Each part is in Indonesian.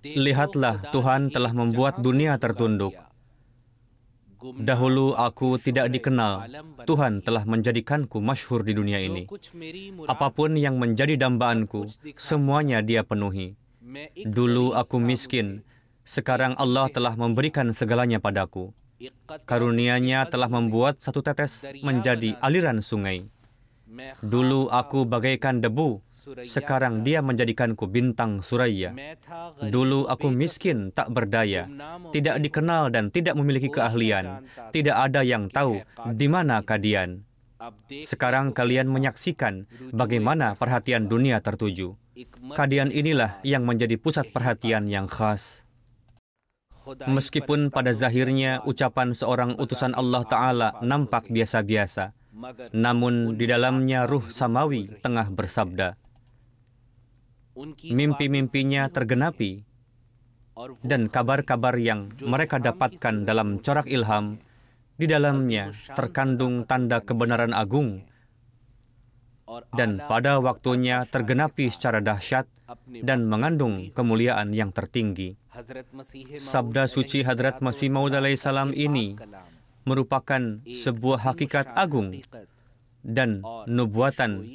Lihatlah, Tuhan telah membuat dunia tertunduk. Dahulu aku tidak dikenal, Tuhan telah menjadikanku masyhur di dunia ini. Apapun yang menjadi dambaanku, semuanya Dia penuhi. Dulu aku miskin, sekarang Allah telah memberikan segalanya padaku. Karunia-Nya telah membuat satu tetes menjadi aliran sungai. Dulu aku bagaikan debu, sekarang Dia menjadikanku bintang suraya. Dulu aku miskin, tak berdaya, tidak dikenal dan tidak memiliki keahlian. Tidak ada yang tahu di mana kalian. Sekarang kalian menyaksikan bagaimana perhatian dunia tertuju. Kalian inilah yang menjadi pusat perhatian yang khas. Meskipun pada zahirnya ucapan seorang utusan Allah Ta'ala nampak biasa-biasa, namun di dalamnya ruh samawi tengah bersabda. Mimpi-mimpinya tergenapi, dan kabar-kabar yang mereka dapatkan dalam corak ilham, di dalamnya terkandung tanda kebenaran agung, dan pada waktunya tergenapi secara dahsyat dan mengandung kemuliaan yang tertinggi. Sabda suci Hadrat Masih Maud alaihissalam ini merupakan sebuah hakikat agung dan nubuatan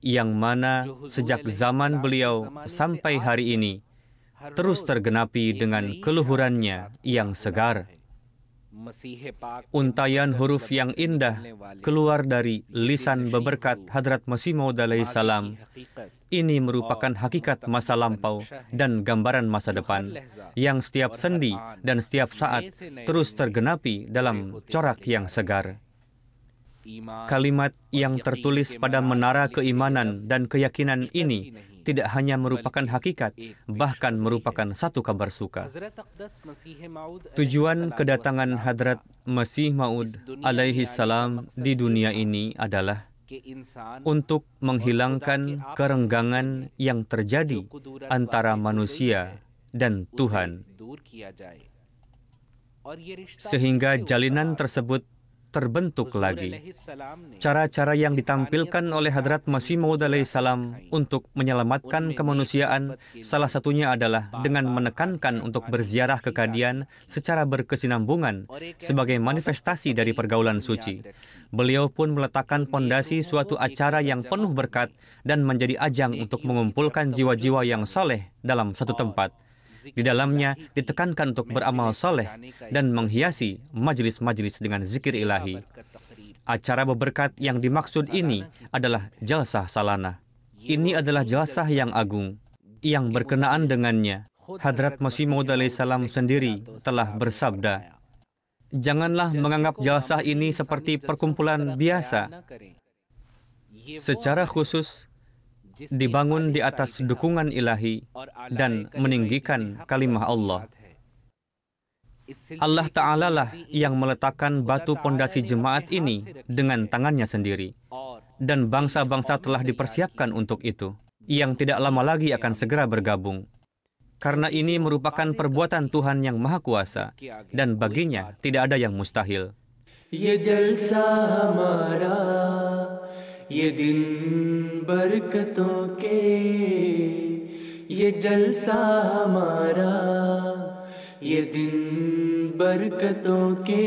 yang mana sejak zaman beliau sampai hari ini terus tergenapi dengan keluhurannya yang segar. Untayan huruf yang indah keluar dari lisan beberkat Hadrat Masih Maud alaihissalam. Ini merupakan hakikat masa lampau dan gambaran masa depan yang setiap sendi dan setiap saat terus tergenapi dalam corak yang segar. Kalimat yang tertulis pada menara keimanan dan keyakinan ini tidak hanya merupakan hakikat, bahkan merupakan satu kabar suka. Tujuan kedatangan Hadrat Masih Maud alaihi salam di dunia ini adalah untuk menghilangkan kerenggangan yang terjadi antara manusia dan Tuhan, sehingga jalinan tersebut terbentuk lagi. Cara-cara yang ditampilkan oleh Hadrat Masih Maud alaihissalam untuk menyelamatkan kemanusiaan, salah satunya adalah dengan menekankan untuk berziarah ke Qadian secara berkesinambungan sebagai manifestasi dari pergaulan suci. Beliau pun meletakkan pondasi suatu acara yang penuh berkat dan menjadi ajang untuk mengumpulkan jiwa-jiwa yang soleh dalam satu tempat. Di dalamnya ditekankan untuk beramal soleh dan menghiasi majelis-majelis dengan zikir ilahi. Acara berberkat yang dimaksud ini adalah jalsah salanah. Ini adalah jalsah yang agung. Yang berkenaan dengannya, Hadrat Masih Maud alaihissalam sendiri telah bersabda, janganlah menganggap jalsah ini seperti perkumpulan biasa. Secara khusus, dibangun di atas dukungan ilahi dan meninggikan kalimah Allah. Allah Ta'ala lah yang meletakkan batu pondasi jemaat ini dengan tangannya sendiri. Dan bangsa-bangsa telah dipersiapkan untuk itu, yang tidak lama lagi akan segera bergabung. Karena ini merupakan perbuatan Tuhan yang Maha Kuasa, dan baginya tidak ada yang mustahil. Ye jalsa hamara, ye din बरकतों के ये जलसा हमारा ये दिन बरकतों के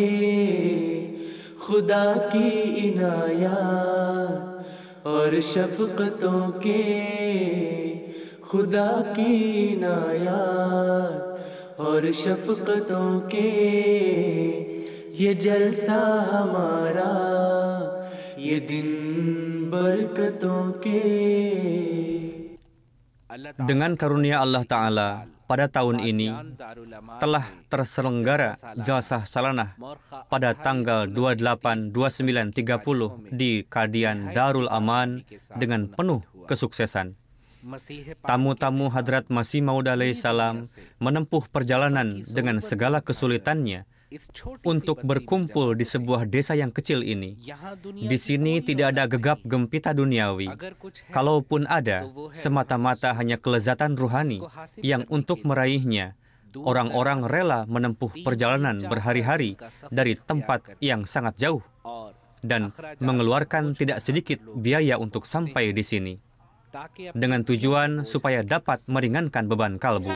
खुदा की इनायत और शफकतों के खुदा की इनायत और शफकतों के ये जलसा हमारा ये दिन Dengan karunia Allah Ta'ala, pada tahun ini telah terselenggara jalsah salanah pada tanggal 28, 29, 30 di Qadian Darul Aman dengan penuh kesuksesan. Tamu-tamu Hadrat Masih Maud alaihissalam menempuh perjalanan dengan segala kesulitannya untuk berkumpul di sebuah desa yang kecil ini. Di sini tidak ada gegap gempita duniawi. Kalaupun ada, semata-mata hanya kelezatan ruhani yang untuk meraihnya, orang-orang rela menempuh perjalanan berhari-hari dari tempat yang sangat jauh dan mengeluarkan tidak sedikit biaya untuk sampai di sini, dengan tujuan supaya dapat meringankan beban kalbu.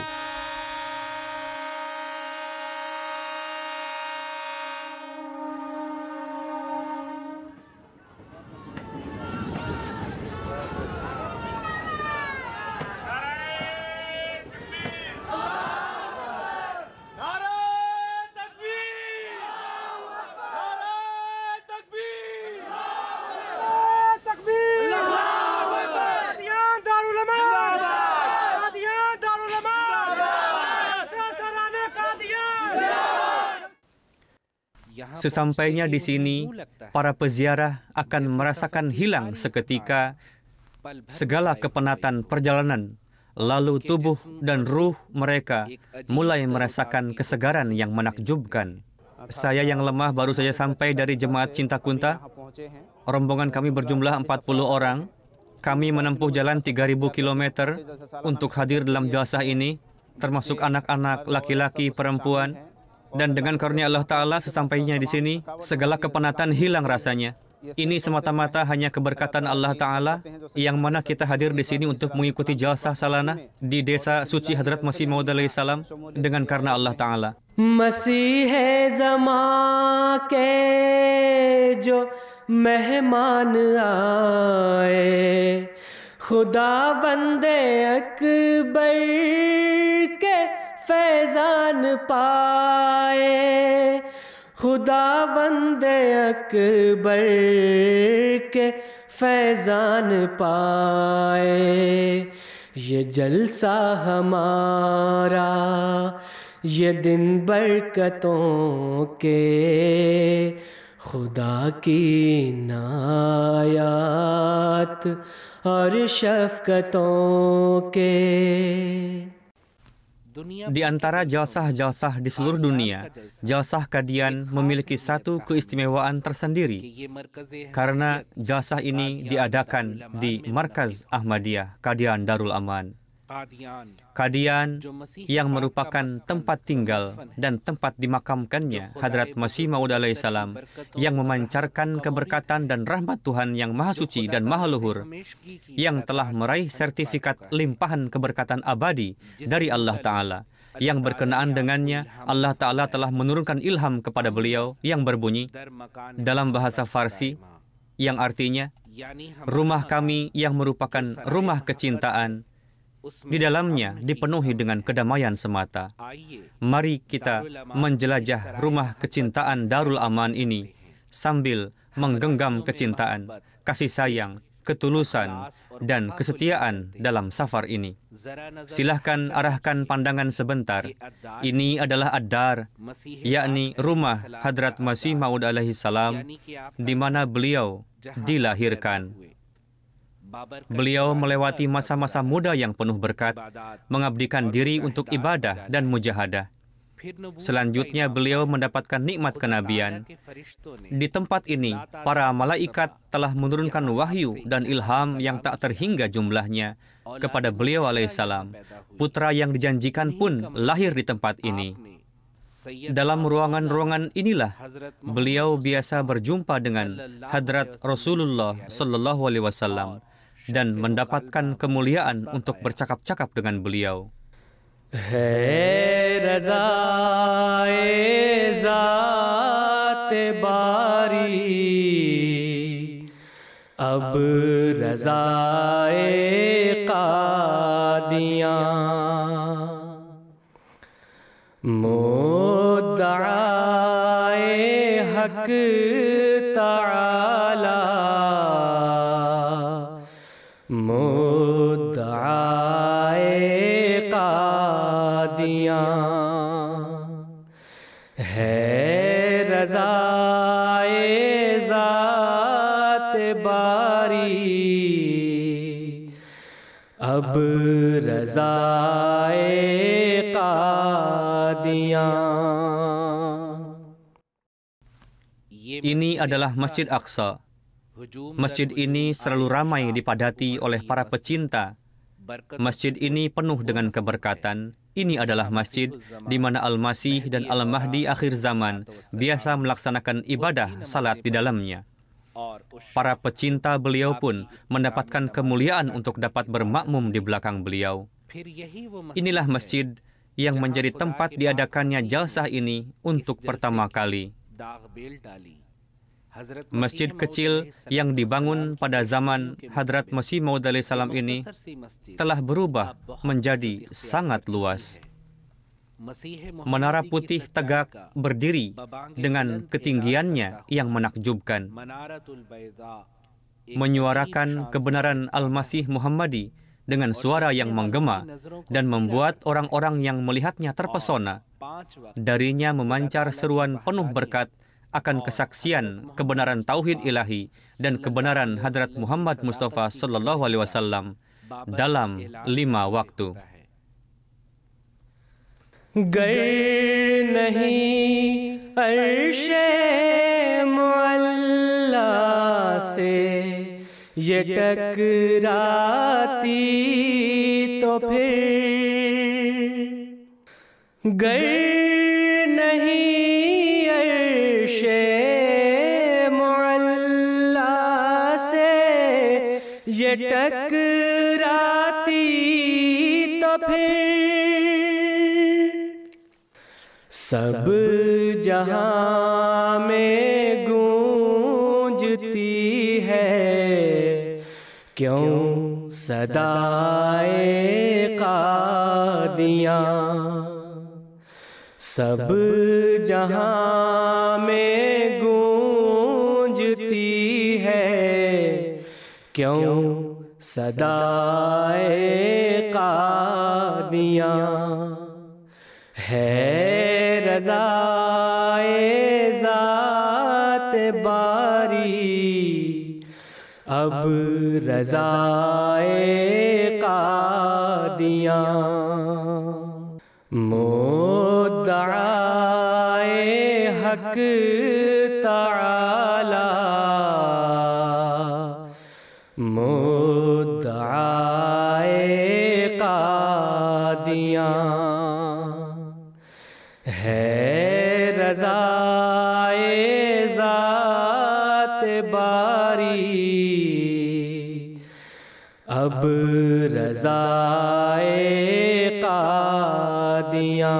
Sesampainya di sini, para peziarah akan merasakan hilang seketika segala kepenatan perjalanan. Lalu tubuh dan ruh mereka mulai merasakan kesegaran yang menakjubkan. Saya yang lemah baru saja sampai dari jemaat Cinta Kunta. Rombongan kami berjumlah 40 orang. Kami menempuh jalan 3.000 km untuk hadir dalam jalsah ini, termasuk anak-anak, laki-laki, perempuan. Dan dengan karunia Allah Ta'ala, sesampainya di sini, segala kepenatan hilang rasanya. Ini semata-mata hanya keberkatan Allah Ta'ala, yang mana kita hadir di sini untuk mengikuti jalsah salanah di desa suci Hadrat Masih Maud alaihi salam dengan karena Allah Ta'ala. मसीह ज़मां के जो मेहमान आए, खुदावंदे अकबर के फैज़ान पाए, खुदावंदे अकबर के फैज़ान पाए। ये जलसा हमारा, ये दिन बरकतों के, खुदा की नायात और शफ़क़तों के। Di antara jalsah-jalsah di seluruh dunia, jalsah Qadian memiliki satu keistimewaan tersendiri. Karena jalsah ini diadakan di Markaz Ahmadiyah, Qadian Darul Aman. Qadian yang merupakan tempat tinggal dan tempat dimakamkannya Hadrat Masih Maud alaihi salam, yang memancarkan keberkatan dan rahmat Tuhan yang Maha Suci dan Maha Luhur, yang telah meraih sertifikat limpahan keberkatan abadi dari Allah Ta'ala. Yang berkenaan dengannya, Allah Ta'ala telah menurunkan ilham kepada beliau yang berbunyi dalam bahasa Farsi, yang artinya, rumah kami yang merupakan rumah kecintaan, di dalamnya dipenuhi dengan kedamaian semata. Mari kita menjelajah rumah kecintaan Darul Aman ini sambil menggenggam kecintaan, kasih sayang, ketulusan, dan kesetiaan dalam safar ini. Silahkan arahkan pandangan sebentar. Ini adalah Ad-Dar, yakni rumah Hadrat Masih Maud alaihi salam, di mana beliau dilahirkan. Beliau melewati masa-masa muda yang penuh berkat, mengabdikan diri untuk ibadah dan mujahadah. Selanjutnya beliau mendapatkan nikmat kenabian. Di tempat ini, para malaikat telah menurunkan wahyu dan ilham yang tak terhingga jumlahnya kepada beliau alaihissalam. Putra yang dijanjikan pun lahir di tempat ini. Dalam ruangan-ruangan inilah beliau biasa berjumpa dengan Hadrat Rasulullah Sallallahu Alaihi Wasallam dan mendapatkan kemuliaan untuk bercakap-cakap dengan beliau. है रज़ाए ज़ाते बारी, अब रज़ाए क़ादियाँ, मुद्दाए हक़ ताला, मुद्दाए है रज़ाए ज़ात बारी, अब रज़ाए क़ादियाँ। Ini adalah Masjid Aqsa. Masjid ini selalu ramai dipadati oleh para pecinta. Masjid ini penuh dengan keberkatan. Ini adalah masjid di mana Al-Masih dan Al-Mahdi akhir zaman biasa melaksanakan ibadah salat di dalamnya. Para pecinta beliau pun mendapatkan kemuliaan untuk dapat bermakmum di belakang beliau. Inilah masjid yang menjadi tempat diadakannya jalsah ini untuk pertama kali. Masjid kecil yang dibangun pada zaman Hadrat Masih Maud alaihi salam ini telah berubah menjadi sangat luas. Menara putih tegak berdiri dengan ketinggiannya yang menakjubkan, menyuarakan kebenaran Al-Masih Muhammadi dengan suara yang menggema dan membuat orang-orang yang melihatnya terpesona. Darinya memancar seruan penuh berkat akan kesaksian kebenaran tauhid ilahi dan kebenaran Hadrat Muhammad Mustafa Sallallahu Alaihi Wasallam dalam 5 waktu. गर नहीं अर्शे मुअल्ला से ये टकराती तो फिर गर नहीं अर्शे मुअल्ला से ये टकराती तो फिर सब जहां में गूंजती है क्यों सदाए कादियां। सब जहां में गूंजती है क्यों सदाए कादियां। है रज़ाए ज़ात बारी अब रज़ाए कादियां। मुद्दाए हक ताला मुद्दाए कादियां। है रज़ाए ज़ात बारी अब रज़ाए Qadian.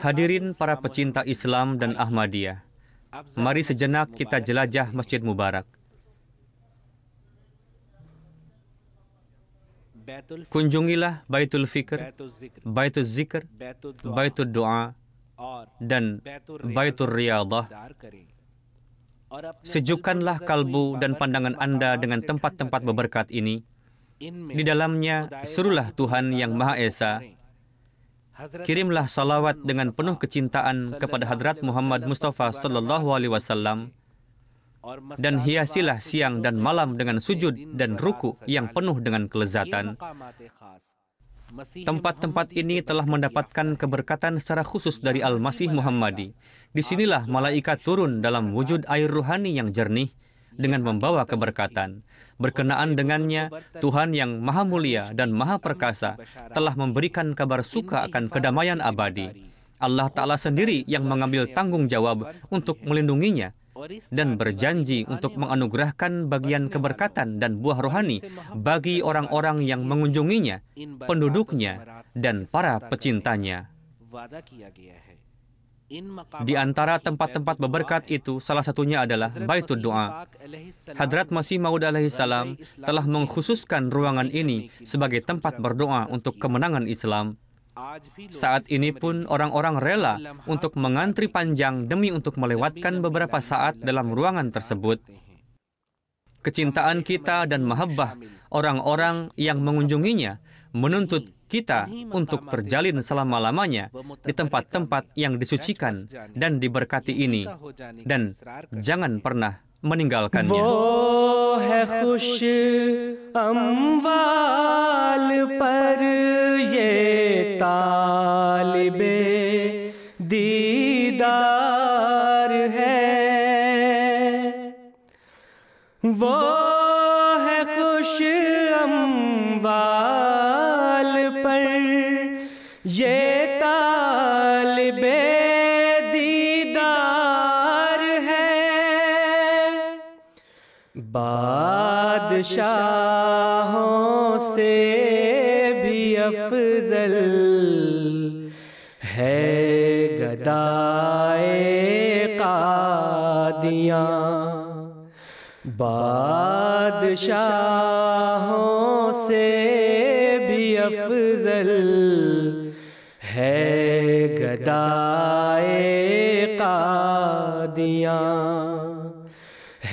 Hadirin para pecinta Islam dan Ahmadiyah, mari sejenak kita jelajah Masjid Mubarak. Kunjungilah Baitul Fikr, Baitul Zikr, Baitul Doa, dan Baitul Riyadah. Sejukkanlah kalbu dan pandangan Anda dengan tempat-tempat berberkat ini. Di dalamnya, serulah Tuhan yang Maha Esa. Kirimlah salawat dengan penuh kecintaan kepada Hadrat Muhammad Mustafa Sallallahu Alaihi Wasallam. Dan hiasilah siang dan malam dengan sujud dan ruku yang penuh dengan kelezatan. Tempat-tempat ini telah mendapatkan keberkatan secara khusus dari Al-Masih Muhammadi. Disinilah malaikat turun dalam wujud air ruhani yang jernih dengan membawa keberkatan. Berkenaan dengannya, Tuhan yang Maha Mulia dan Maha Perkasa telah memberikan kabar suka akan kedamaian abadi. Allah Ta'ala sendiri yang mengambil tanggung jawab untuk melindunginya dan berjanji untuk menganugerahkan bagian keberkatan dan buah rohani bagi orang-orang yang mengunjunginya, penduduknya, dan para pecintanya. Di antara tempat-tempat berberkat itu, salah satunya adalah Baitul Doa. Hadrat Masih Maud alaihi salam telah mengkhususkan ruangan ini sebagai tempat berdoa untuk kemenangan Islam. Saat ini pun orang-orang rela untuk mengantri panjang demi untuk melewatkan beberapa saat dalam ruangan tersebut. Kecintaan kita dan mahabbah orang-orang yang mengunjunginya menuntut kita untuk terjalin selama-lamanya di tempat-tempat yang disucikan dan diberkati ini, dan jangan pernah meninggalkannya. वो है खुश अम्वाल पर ये तालिबे दीदार है। वो है खुश अम्वाल पर ये तालिबे दीदार है। बादशाहों से भी अफजल है गदाए कादियां। बादशाहों से भी अफजल है गदाए कादियां।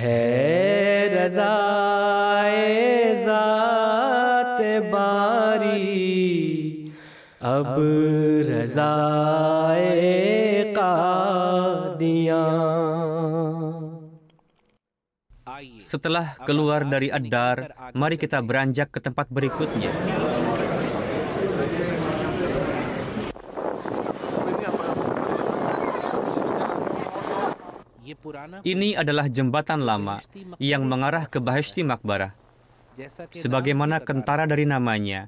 है रज़ाए ज़ात बारी अब रज़ाए Setelah keluar dari Ad-Dar, mari kita beranjak ke tempat berikutnya. Ini adalah jembatan lama yang mengarah ke Bahishti Maqbarah. Sebagaimana kentara dari namanya,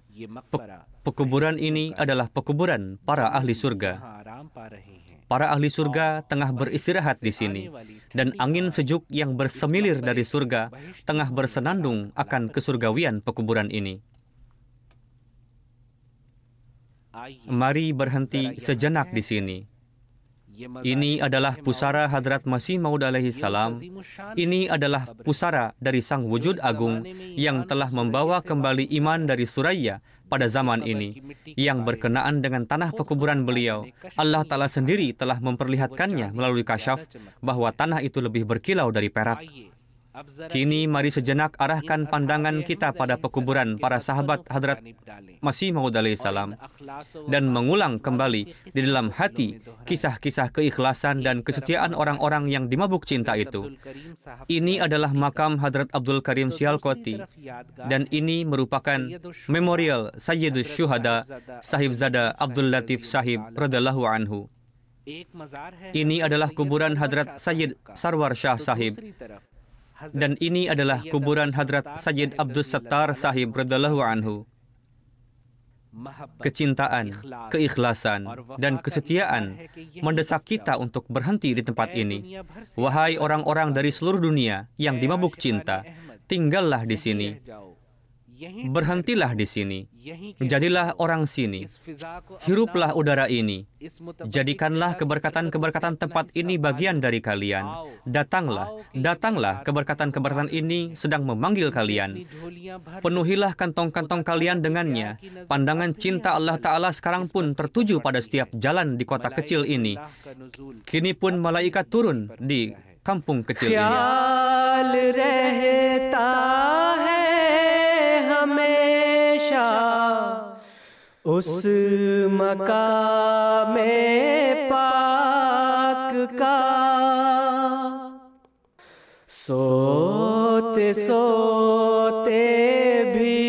pekuburan ini adalah pekuburan para ahli surga. Para ahli surga tengah beristirahat di sini, dan angin sejuk yang bersemilir dari surga tengah bersenandung akan kesurgawian pekuburan ini. Mari berhenti sejenak di sini. Ini adalah pusara Hadrat Masih Maud alaihi salam. Ini adalah pusara dari Sang Wujud Agung yang telah membawa kembali iman dari Suraya pada zaman ini, yang berkenaan dengan tanah pekuburan beliau. Allah Ta'ala sendiri telah memperlihatkannya melalui kasyaf bahwa tanah itu lebih berkilau dari perak. Kini mari sejenak arahkan pandangan kita pada pekuburan para sahabat Hadrat Masih Maud alaihi salam dan mengulang kembali di dalam hati kisah-kisah keikhlasan dan kesetiaan orang-orang yang dimabuk cinta itu. Ini adalah makam Hadrat Abdul Karim Sialkoti, dan ini merupakan memorial Sayyidus Syuhada Sahibzada Abdul Latif Sahib radhiyallahu anhu. Ini adalah kuburan Hadrat Sayyid Sarwar Shah Sahib, dan ini adalah kuburan Hadrat Sayyid Abdul Sattar Sahib radhiyallahu anhu. Kecintaan, keikhlasan, dan kesetiaan mendesak kita untuk berhenti di tempat ini. Wahai orang-orang dari seluruh dunia yang dimabuk cinta, tinggallah di sini. Berhentilah di sini. Jadilah orang sini. Hiruplah udara ini. Jadikanlah keberkatan-keberkatan tempat ini bagian dari kalian. Datanglah, datanglah, keberkatan-keberkatan ini sedang memanggil kalian. Penuhilah kantong-kantong kalian dengannya. Pandangan cinta Allah Ta'ala sekarang pun tertuju pada setiap jalan di kota kecil ini. Kini pun malaikat turun di kampung kecil ini. उस मकामे पाक का सोते सोते भी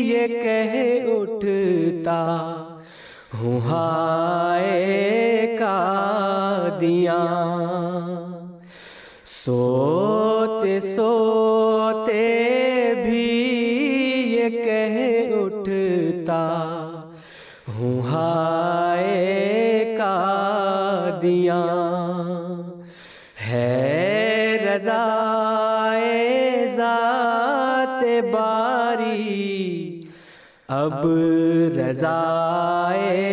ये कह उठता हूँ हाय कादियाँ। सोते सोते भी ये कह उठता हूँ हाय कादियाँ। है रज़ाए ज़ाते बारी अब रज़ाए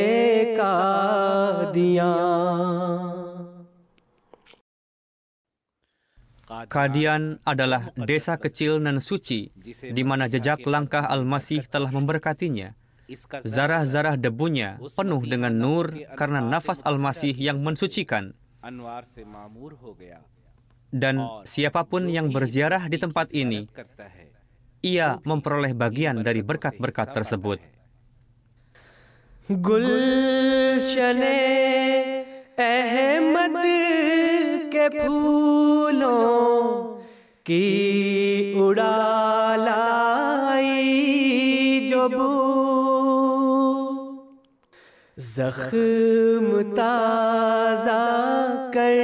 Qadian. Qadian adalah desa kecil nan suci, di mana jejak langkah Al-Masih telah memberkatinya. Zarah-zarah debunya penuh dengan nur karena nafas Al-Masih yang mensucikan. Dan siapapun yang berziarah di tempat ini, ia memperoleh bagian dari berkat-berkat tersebut. गुलशने अहमद के फूलों की उड़ा लाई जो बू, जख्म ताज़ा कर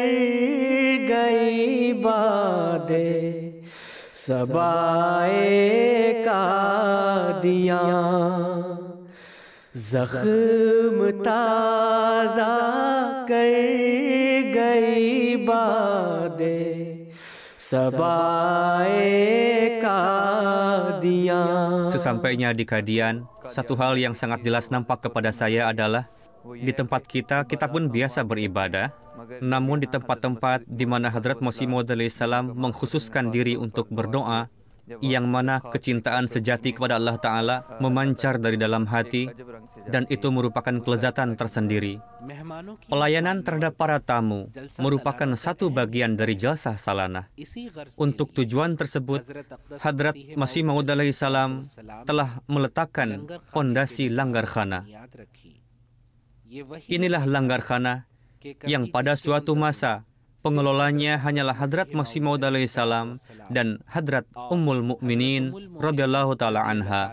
गई बादे सबाए कादियाँ। जख्म ताज़ा कर गई बादे सबाए Qadian. Sesampainya di Qadian, satu hal yang sangat jelas nampak kepada saya adalah di tempat kita pun biasa beribadah, namun di tempat-tempat di mana Hadrat Masih Maud alaihi salam mengkhususkan diri untuk berdoa, yang mana kecintaan sejati kepada Allah Ta'ala memancar dari dalam hati, dan itu merupakan kelezatan tersendiri. Pelayanan terhadap para tamu merupakan satu bagian dari jalsah salanah. Untuk tujuan tersebut, Hadrat Masih Maud alaihi salam telah meletakkan fondasi langgar khana. Inilah langgar khana yang pada suatu masa Pengelolanya hanyalah Hadrat Masih Maud alaihissalam dan Hadrat Ummul Mukminin radhiyallahu taala anha.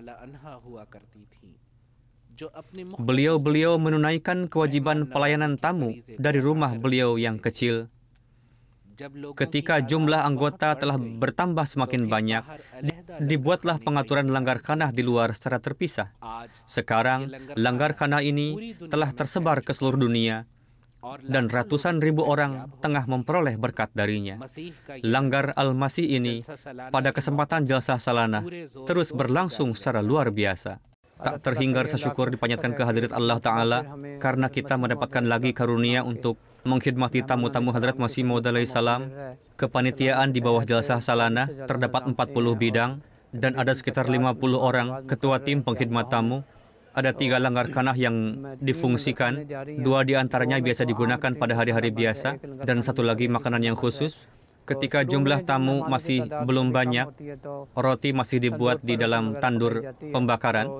Beliau menunaikan kewajiban pelayanan tamu dari rumah beliau yang kecil. Ketika jumlah anggota telah bertambah semakin banyak, dibuatlah pengaturan langgarkhanah di luar secara terpisah. Sekarang, langgarkhanah ini telah tersebar ke seluruh dunia, dan ratusan ribu orang tengah memperoleh berkat darinya. Langgar Al-Masih ini, pada kesempatan Jalsah Salanah, terus berlangsung secara luar biasa. Tak terhingga rasa syukur dipanjatkan ke hadirat Allah Ta'ala karena kita mendapatkan lagi karunia untuk mengkhidmati tamu-tamu Hadrat Masih Maud alaihissalam. Kepanitiaan di bawah Jalsah Salanah terdapat 40 bidang dan ada sekitar 50 orang ketua tim pengkhidmat tamu. Ada 3 langgarkhanah yang difungsikan, 2 diantaranya biasa digunakan pada hari-hari biasa dan 1 lagi makanan yang khusus. Ketika jumlah tamu masih belum banyak, roti masih dibuat di dalam tandur pembakaran.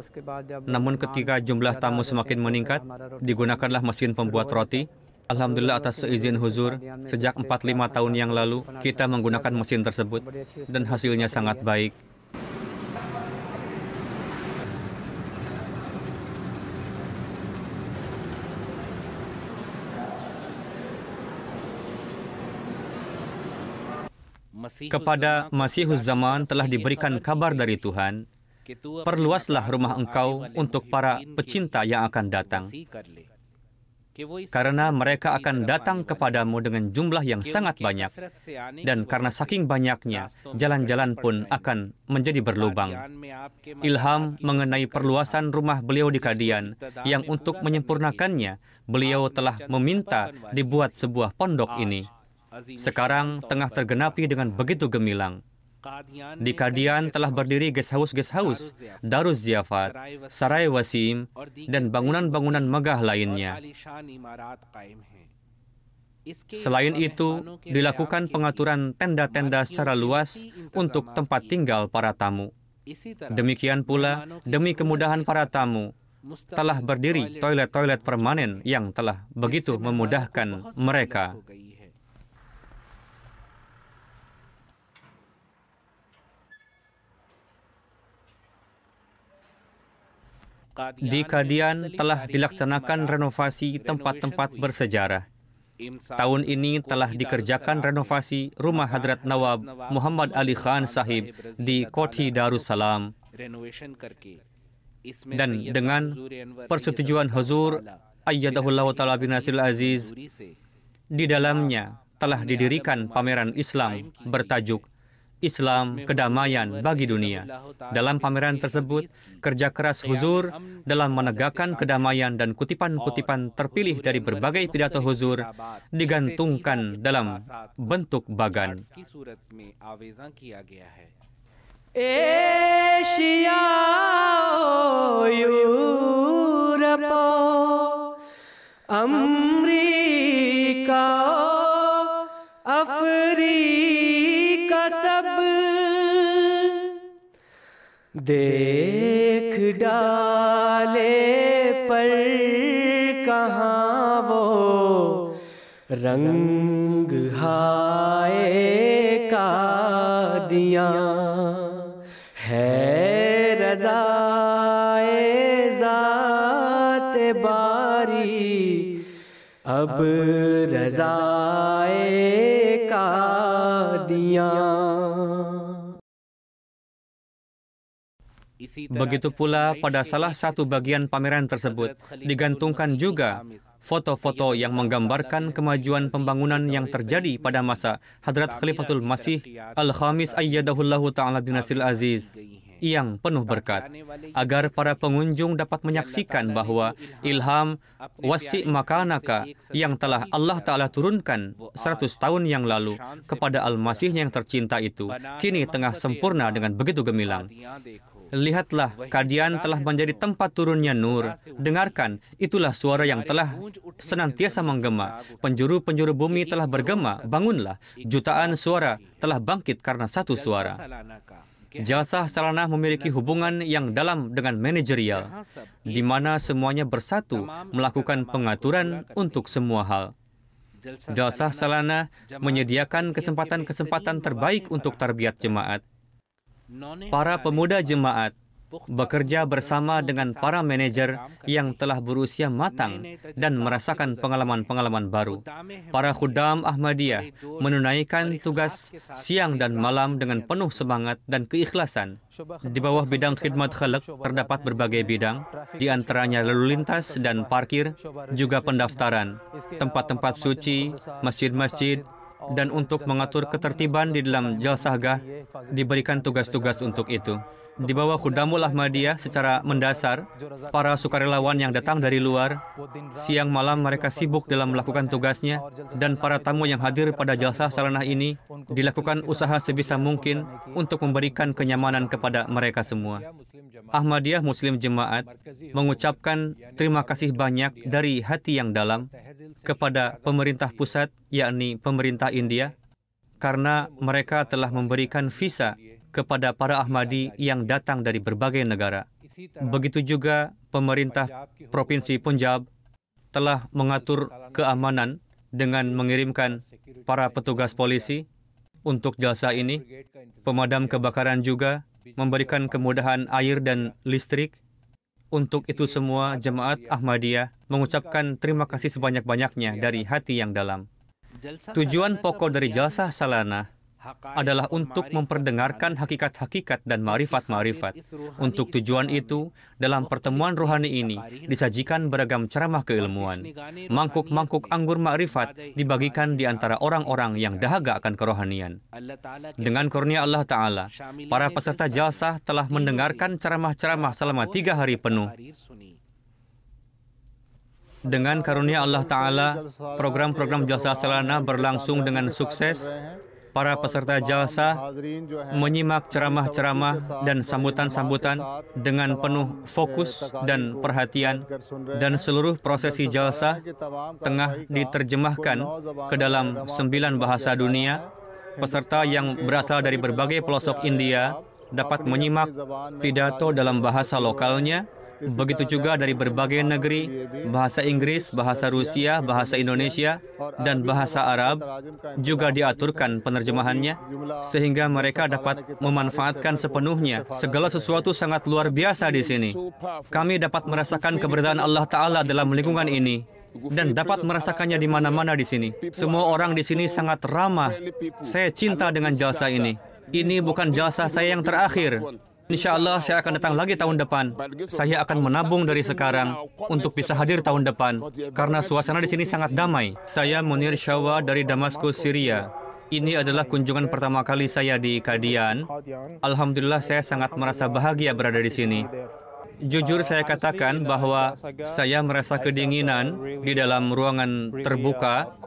Namun ketika jumlah tamu semakin meningkat, digunakanlah mesin pembuat roti. Alhamdulillah atas seizin huzur, sejak 4-5 tahun yang lalu, kita menggunakan mesin tersebut dan hasilnya sangat baik. Kepada Masihuz Zaman telah diberikan kabar dari Tuhan, perluaslah rumah engkau untuk para pecinta yang akan datang. Karena mereka akan datang kepadamu dengan jumlah yang sangat banyak, dan karena saking banyaknya, jalan-jalan pun akan menjadi berlubang. Ilham mengenai perluasan rumah beliau di Qadian, yang untuk menyempurnakannya, beliau telah meminta dibuat sebuah pondok ini. Sekarang tengah tergenapi dengan begitu gemilang. Di Qadian telah berdiri guest house, Daruz Ziyafat, Sarai Wasim, dan bangunan-bangunan megah lainnya. Selain itu, dilakukan pengaturan tenda-tenda secara luas untuk tempat tinggal para tamu. Demikian pula, demi kemudahan para tamu, telah berdiri toilet-toilet permanen yang telah begitu memudahkan mereka. Di Qadian telah dilaksanakan renovasi tempat-tempat bersejarah. Tahun ini telah dikerjakan renovasi rumah Hadrat Nawab Muhammad Ali Khan Sahib di Kothi Darussalam. Dan dengan persetujuan Huzur Ayyadahullah Ta'ala bin Nasirul Aziz, di dalamnya telah didirikan pameran Islam bertajuk Islam Kedamaian bagi Dunia. Dalam pameran tersebut, kerja keras Huzur dalam menegakkan kedamaian dan kutipan-kutipan terpilih dari berbagai pidato Huzur digantungkan dalam bentuk bagan. Asia, Eropa, Amerika, Afrika, सब देख डाले पर कहाँ वो रंग हाय कादियाँ है रज़ाए ज़ात बारी अब रज़ाए Begitu pula pada salah satu bagian pameran tersebut digantungkan juga foto-foto yang menggambarkan kemajuan pembangunan yang terjadi pada masa Hadrat Khalifatul Masih Al-Khamis Ayyadahullahu Ta'ala bin Nasirul Aziz yang penuh berkat, agar para pengunjung dapat menyaksikan bahwa ilham wasi' makanaka yang telah Allah Ta'ala turunkan 100 tahun yang lalu kepada Al-Masih yang tercinta itu kini tengah sempurna dengan begitu gemilang. Lihatlah, Qadian telah menjadi tempat turunnya nur. Dengarkan, itulah suara yang telah senantiasa menggema. Penjuru-penjuru bumi telah bergema, bangunlah. Jutaan suara telah bangkit karena satu suara. Jalsah Salanah memiliki hubungan yang dalam dengan manajerial, di mana semuanya bersatu melakukan pengaturan untuk semua hal. Jalsah Salana menyediakan kesempatan-kesempatan terbaik untuk tarbiyat jemaat. Para pemuda jemaat bekerja bersama dengan para manajer yang telah berusia matang dan merasakan pengalaman-pengalaman baru. Para khudam Ahmadiyah menunaikan tugas siang dan malam dengan penuh semangat dan keikhlasan. Di bawah bidang khidmat khalq terdapat berbagai bidang, di antaranya lalu lintas dan parkir, juga pendaftaran, tempat-tempat suci, masjid-masjid, dan untuk mengatur ketertiban di dalam jalsahgah diberikan tugas-tugas untuk itu. Di bawah Khudamul Ahmadiyah secara mendasar, para sukarelawan yang datang dari luar, siang malam mereka sibuk dalam melakukan tugasnya, dan para tamu yang hadir pada jalsah salanah ini dilakukan usaha sebisa mungkin untuk memberikan kenyamanan kepada mereka semua. Ahmadiyah Muslim Jemaat mengucapkan terima kasih banyak dari hati yang dalam kepada pemerintah pusat, yakni pemerintah India, karena mereka telah memberikan visa kepada para Ahmadi yang datang dari berbagai negara. Begitu juga pemerintah Provinsi Punjab telah mengatur keamanan dengan mengirimkan para petugas polisi untuk jalsah ini. Pemadam kebakaran juga memberikan kemudahan air dan listrik. Untuk itu semua, jemaat Ahmadiyah mengucapkan terima kasih sebanyak-banyaknya dari hati yang dalam. Tujuan pokok dari jalsah salanah adalah untuk memperdengarkan hakikat-hakikat dan ma'rifat-ma'rifat. Untuk tujuan itu, dalam pertemuan rohani ini disajikan beragam ceramah keilmuan. Mangkuk-mangkuk anggur ma'rifat dibagikan di antara orang-orang yang dahaga akan kerohanian. Dengan kurnia Allah Ta'ala, para peserta jalsah telah mendengarkan ceramah-ceramah selama 3 hari penuh. Dengan karunia Allah Ta'ala, program-program jalsah salanah berlangsung dengan sukses. Para peserta jalsah menyimak ceramah-ceramah dan sambutan-sambutan dengan penuh fokus dan perhatian, dan seluruh prosesi jalsah tengah diterjemahkan ke dalam 9 bahasa dunia. Peserta yang berasal dari berbagai pelosok India dapat menyimak pidato dalam bahasa lokalnya. Begitu juga dari berbagai negeri, bahasa Inggris, bahasa Rusia, bahasa Indonesia, dan bahasa Arab juga diaturkan penerjemahannya, sehingga mereka dapat memanfaatkan sepenuhnya. Segala sesuatu sangat luar biasa di sini. Kami dapat merasakan keberadaan Allah Ta'ala dalam lingkungan ini, dan dapat merasakannya di mana-mana di sini. Semua orang di sini sangat ramah. Saya cinta dengan jalsah ini. Ini bukan jalsah saya yang terakhir. Insya Allah saya akan datang lagi tahun depan. Saya akan menabung dari sekarang untuk bisa hadir tahun depan, karena suasana di sini sangat damai. Saya Munir Syawa dari Damaskus, Syria. Ini adalah kunjungan pertama kali saya di Qadian. Alhamdulillah saya sangat merasa bahagia berada di sini. Jujur saya katakan bahwa saya merasa kedinginan di dalam ruangan terbuka.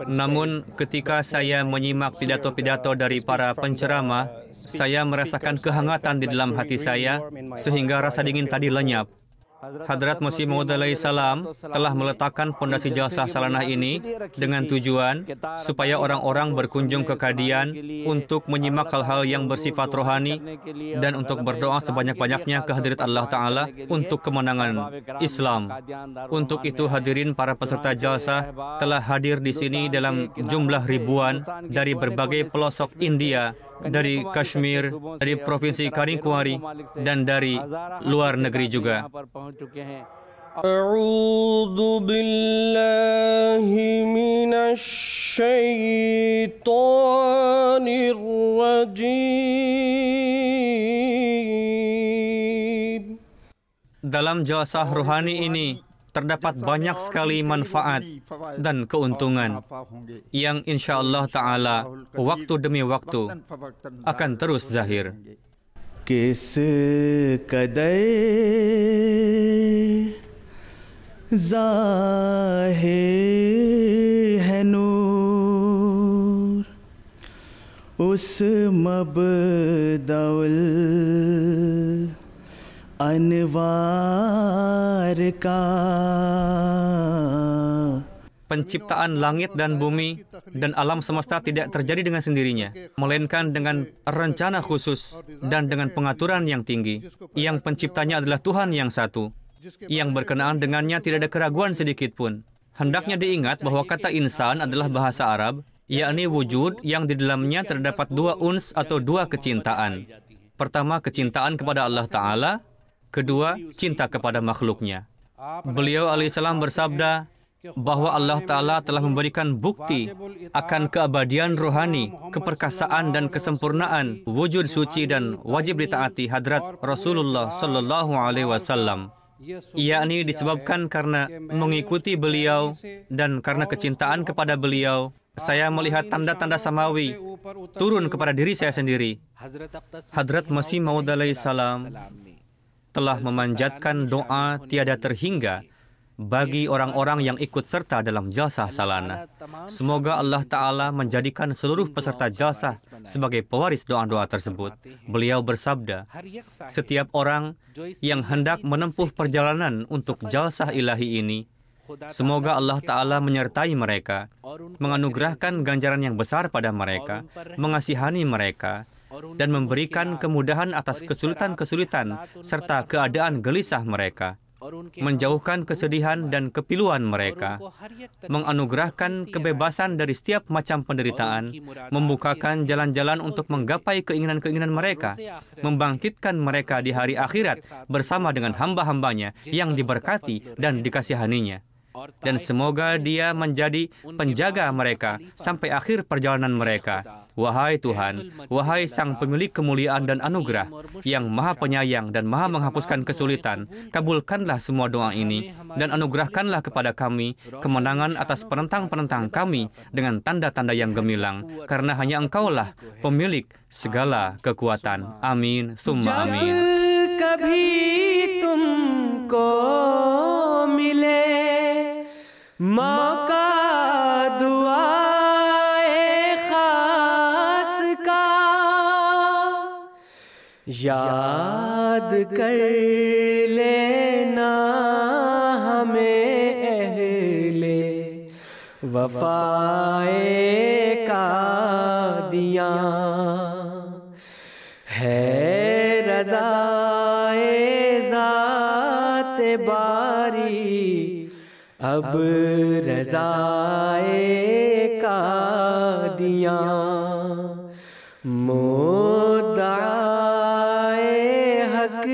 Namun ketika saya menyimak pidato-pidato dari para penceramah, saya merasakan kehangatan di dalam hati saya, sehingga rasa dingin tadi lenyap. Hadrat Masih Maud alaihi salam telah meletakkan pondasi jalsah salanah ini dengan tujuan supaya orang-orang berkunjung ke Qadian untuk menyimak hal-hal yang bersifat rohani dan untuk berdoa sebanyak-banyaknya ke hadirat Allah Ta'ala untuk kemenangan Islam. Untuk itu hadirin para peserta jalsah telah hadir di sini dalam jumlah ribuan dari berbagai pelosok India, dari Kashmir, dari Provinsi Karinkuari, dan dari luar negeri juga. A'udzu billahi minasy syaithanir rajim. Dalam jalsah rohani ini terdapat banyak sekali manfaat dan keuntungan yang insya Allah Ta'ala waktu demi waktu akan terus zahir. किस कदर ज़ाहिर है नूर उस मबदउल अनवार का. Penciptaan langit dan bumi dan alam semesta tidak terjadi dengan sendirinya, melainkan dengan rencana khusus dan dengan pengaturan yang tinggi. Yang penciptanya adalah Tuhan yang satu. Yang berkenaan dengannya tidak ada keraguan sedikit pun. Hendaknya diingat bahwa kata insan adalah bahasa Arab, yakni wujud yang di dalamnya terdapat dua uns atau dua kecintaan. Pertama, kecintaan kepada Allah Ta'ala. Kedua, cinta kepada makhluknya. Beliau alaihissalam bersabda bahwa Allah Ta'ala telah memberikan bukti akan keabadian rohani, keperkasaan dan kesempurnaan, wujud suci dan wajib ditaati hadrat Rasulullah Sallallahu Alaihi Wasallam. Yakni disebabkan karena mengikuti beliau dan karena kecintaan kepada beliau, saya melihat tanda-tanda samawi turun kepada diri saya sendiri. Hadrat Masih Maud alaihissalam telah memanjatkan doa tiada terhingga bagi orang-orang yang ikut serta dalam jalsah salana. Semoga Allah Ta'ala menjadikan seluruh peserta jalsah sebagai pewaris doa-doa tersebut. Beliau bersabda, setiap orang yang hendak menempuh perjalanan untuk jalsah ilahi ini, semoga Allah Ta'ala menyertai mereka, menganugerahkan ganjaran yang besar pada mereka, mengasihani mereka, dan memberikan kemudahan atas kesulitan-kesulitan serta keadaan gelisah mereka, menjauhkan kesedihan dan kepiluan mereka, menganugerahkan kebebasan dari setiap macam penderitaan, membukakan jalan-jalan untuk menggapai keinginan-keinginan mereka, membangkitkan mereka di hari akhirat bersama dengan hamba-hambanya yang diberkati dan dikasihaninya. Dan semoga Dia menjadi penjaga mereka sampai akhir perjalanan mereka. Wahai Tuhan, wahai Sang Pemilik kemuliaan dan anugerah, yang Maha Penyayang dan Maha menghapuskan kesulitan, kabulkanlah semua doa ini, dan anugerahkanlah kepada kami kemenangan atas penentang-penentang kami dengan tanda-tanda yang gemilang, karena hanya Engkaulah pemilik segala kekuatan. Amin, summa amin. मौका दुआए खास का याद कर लेना हमें अहले वफाए का दिया है रज़ाए ज़ात बारी अब रज़ाए कादियाँ मुद्दाए हक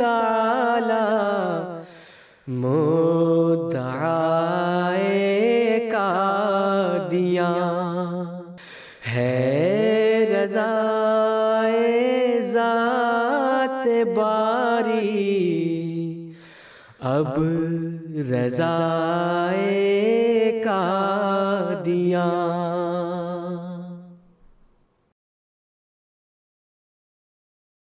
ताला मुद्दाए कादियाँ है रज़ाए ज़ात बारी अब रज़ाए कादियाँ।